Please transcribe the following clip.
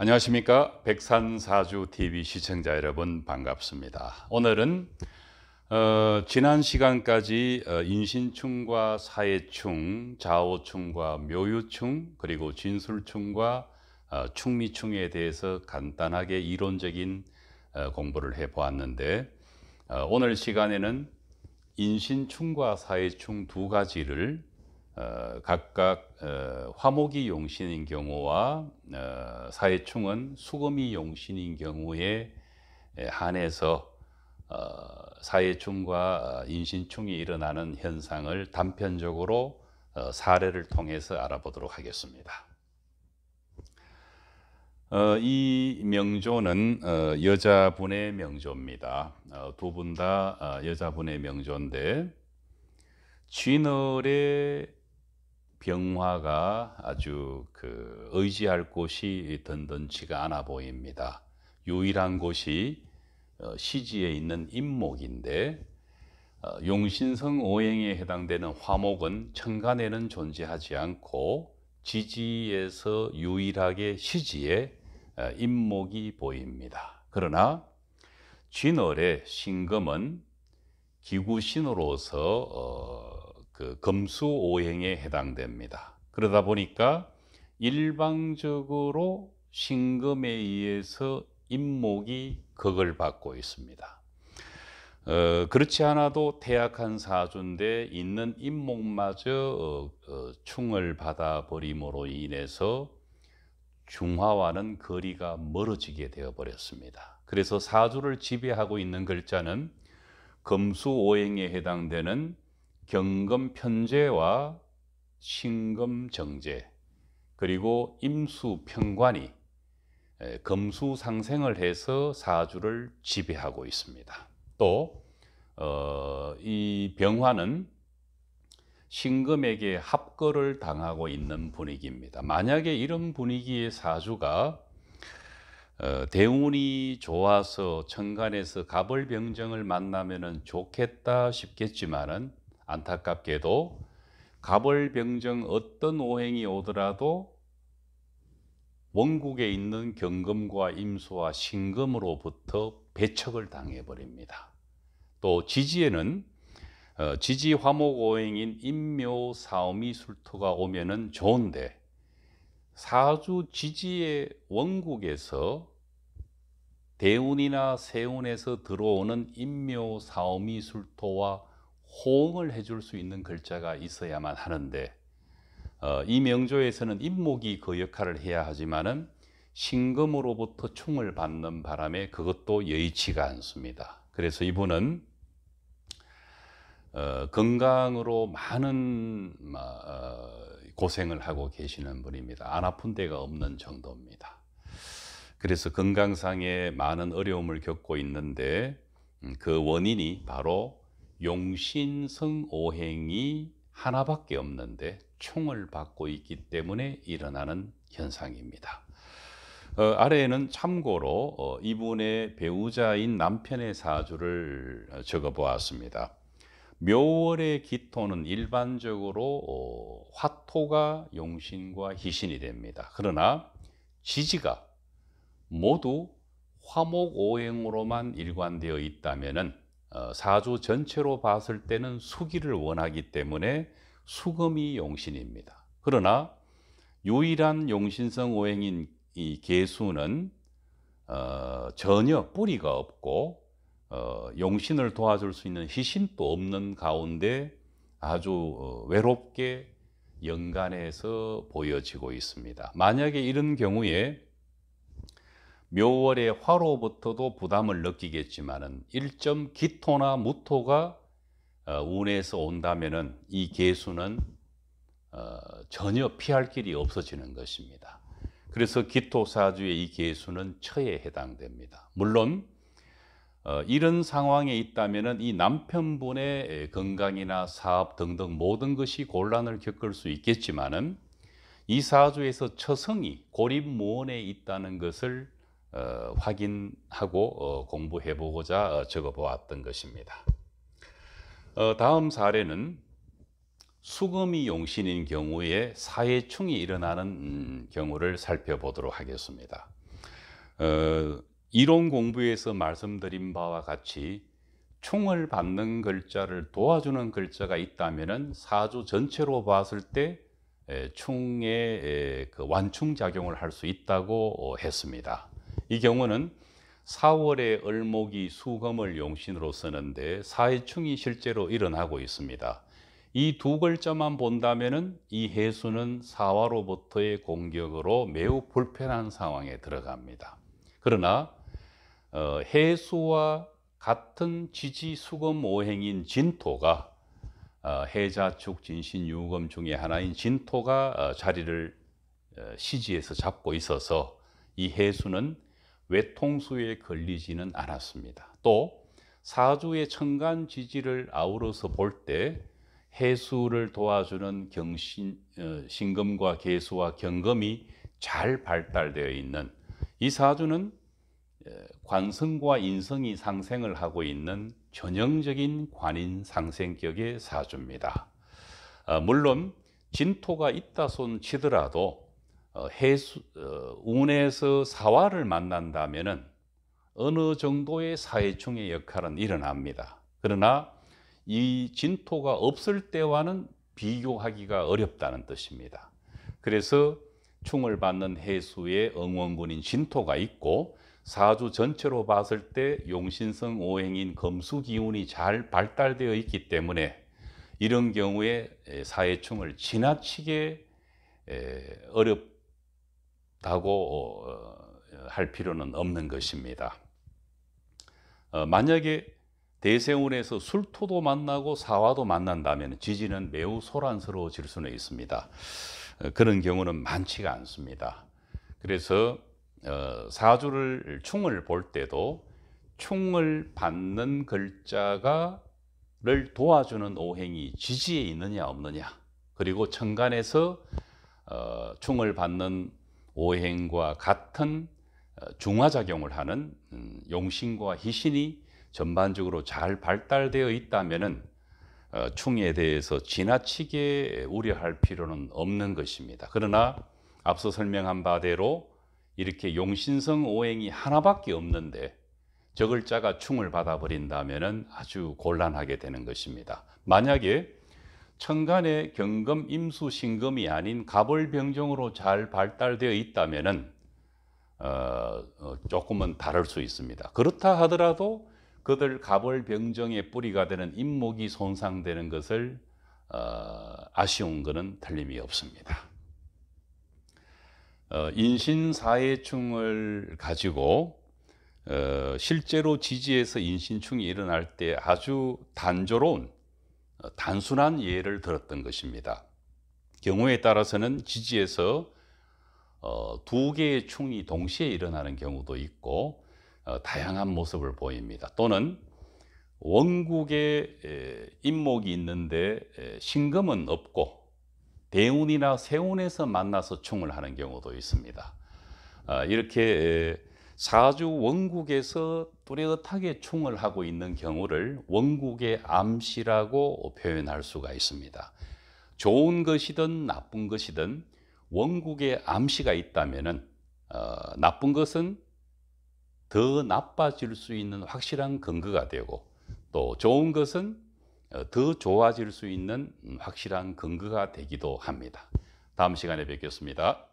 안녕하십니까. 백산사주TV 시청자 여러분 반갑습니다. 오늘은 지난 시간까지 인신충과 사해충, 자오충과 묘유충, 그리고 진술충과 충미충에 대해서 간단하게 이론적인 공부를 해보았는데, 오늘 시간에는 인신충과 사해충 두 가지를 각각 화목이 용신인 경우와 사해충은 수금이 용신인 경우에 한해서 사해충과 인신충이 일어나는 현상을 단편적으로 사례를 통해서 알아보도록 하겠습니다. 이 명조는 여자분의 명조입니다. 두 분 다 여자분의 명조인데, 쥐널의 병화가 아주 의지할 곳이 든든치가 않아 보입니다. 유일한 곳이 시지에 있는 임목인데, 용신성 오행에 해당되는 화목은 천간에는 존재하지 않고 지지에서 유일하게 시지에 임목이 보입니다. 그러나 쥐널의 신금은 기구신으로서 금수 오행에 해당됩니다. 그러다 보니까 일방적으로 신금에 의해서 임목이 극을 받고 있습니다. 그렇지 않아도 태약한 사주인데 있는 임목마저 충을 받아버림으로 인해서 중화와는 거리가 멀어지게 되어버렸습니다. 그래서 사주를 지배하고 있는 글자는 금수 오행에 해당되는 경금 편제와 신금 정제, 그리고 임수 편관이 금수 상생을 해서 사주를 지배하고 있습니다. 또 이 병화는 신금에게 합거를 당하고 있는 분위기입니다. 만약에 이런 분위기의 사주가 대운이 좋아서 천간에서 갑을병정을 만나면 좋겠다 싶겠지만은, 안타깝게도 갑을병정 어떤 오행이 오더라도 원국에 있는 경금과 임수와 신금으로부터 배척을 당해버립니다. 또 지지에는 지지 화목 오행인 임묘 사오미 술토가 오면은 좋은데, 사주 지지의 원국에서 대운이나 세운에서 들어오는 임묘 사오미 술토와 호응을 해줄 수 있는 글자가 있어야만 하는데, 이 명조에서는 임목이 그 역할을 해야 하지만은 신금으로부터 충을 받는 바람에 그것도 여의치가 않습니다. 그래서 이분은 건강으로 많은 고생을 하고 계시는 분입니다. 안 아픈 데가 없는 정도입니다. 그래서 건강상에 많은 어려움을 겪고 있는데, 그 원인이 바로 용신성 오행이 하나밖에 없는데 충을 받고 있기 때문에 일어나는 현상입니다. 아래에는 참고로 이분의 배우자인 남편의 사주를 적어 보았습니다. 묘월의 기토는 일반적으로 화토가 용신과 희신이 됩니다. 그러나 지지가 모두 화목 오행으로만 일관되어 있다면은 사주 전체로 봤을 때는 수기를 원하기 때문에 수금이 용신입니다. 그러나 유일한 용신성 오행인 이 계수는 전혀 뿌리가 없고 용신을 도와줄 수 있는 희신도 없는 가운데 아주 외롭게 연간해서 보여지고 있습니다. 만약에 이런 경우에 묘월의 화로부터도 부담을 느끼겠지만은 1점 기토나 무토가 운에서 온다면은 이 계수는 전혀 피할 길이 없어지는 것입니다. 그래서 기토사주의 이 계수는 처에 해당됩니다. 물론 이런 상황에 있다면은 이 남편분의 건강이나 사업 등등 모든 것이 곤란을 겪을 수 있겠지만은, 이 사주에서 처성이 고립무원에 있다는 것을 확인하고 공부해 보고자 적어 보았던 것입니다. 다음 사례는 수금이 용신인 경우에 사해충이 일어나는 경우를 살펴보도록 하겠습니다. 이론 공부에서 말씀드린 바와 같이 충을 받는 글자를 도와주는 글자가 있다면은 사주 전체로 봤을 때 충의 그 완충 작용을 할 수 있다고 했습니다. 이 경우는 4월에 을목이 수금을 용신으로 쓰는데 사해충이 실제로 일어나고 있습니다. 이 두 글자만 본다면은 이 해수는 사화로부터의 공격으로 매우 불편한 상황에 들어갑니다. 그러나 해수와 같은 지지 수금 오행인 진토가 해자축 진신유금 중에 하나인 진토가 자리를 시지에서 잡고 있어서 이 해수는 외통수에 걸리지는 않았습니다. 또 사주의 천간 지지를 아우러서 볼 때 해수를 도와주는 신금과 계수와 경금이 잘 발달되어 있는 이 사주는 관성과 인성이 상생을 하고 있는 전형적인 관인 상생격의 사주입니다. 물론 진토가 있다 손 치더라도 운에서 사화를 만난다면은 어느 정도의 사해충의 역할은 일어납니다. 그러나 이 진토가 없을 때와는 비교하기가 어렵다는 뜻입니다. 그래서 충을 받는 해수의 응원군인 진토가 있고 사주 전체로 봤을 때 용신성 오행인 금수 기운이 잘 발달되어 있기 때문에 이런 경우에 사해충을 지나치게 어렵다고 할 필요는 없는 것입니다. 만약에 대세운에서 술토도 만나고 사화도 만난다면 지지는 매우 소란스러워질 수는 있습니다. 그런 경우는 많지가 않습니다. 그래서 사주를 충을 볼 때도 충을 받는 글자를 도와주는 오행이 지지에 있느냐 없느냐, 그리고 천간에서 충을 받는 오행과 같은 중화작용을 하는 용신과 희신이 전반적으로 잘 발달되어 있다면은 충에 대해서 지나치게 우려할 필요는 없는 것입니다. 그러나 앞서 설명한 바대로 이렇게 용신성 오행이 하나밖에 없는데 저 글자가 충을 받아버린다면 아주 곤란하게 되는 것입니다. 만약에 천간에 경금, 임수, 신금이 아닌 갑을병정으로 잘 발달되어 있다면 조금은 다를 수 있습니다. 그렇다 하더라도 그들 갑을병정의 뿌리가 되는 임목이 손상되는 것을 아쉬운 것은 틀림이 없습니다. 인신사해충을 가지고 실제로 지지에서 인신충이 일어날 때 아주 단조로운 단순한 예를 들었던 것입니다. 경우에 따라서는 지지에서 두 개의 충이 동시에 일어나는 경우도 있고 다양한 모습을 보입니다. 또는 원국에 임목이 있는데 신금은 없고 대운이나 세운에서 만나서 충을 하는 경우도 있습니다. 이렇게 사주 원국에서 뚜렷하게 충을 하고 있는 경우를 원국의 암시라고 표현할 수가 있습니다. 좋은 것이든 나쁜 것이든 원국에 암시가 있다면은 나쁜 것은 더 나빠질 수 있는 확실한 근거가 되고, 또 좋은 것은 더 좋아질 수 있는 확실한 근거가 되기도 합니다. 다음 시간에 뵙겠습니다.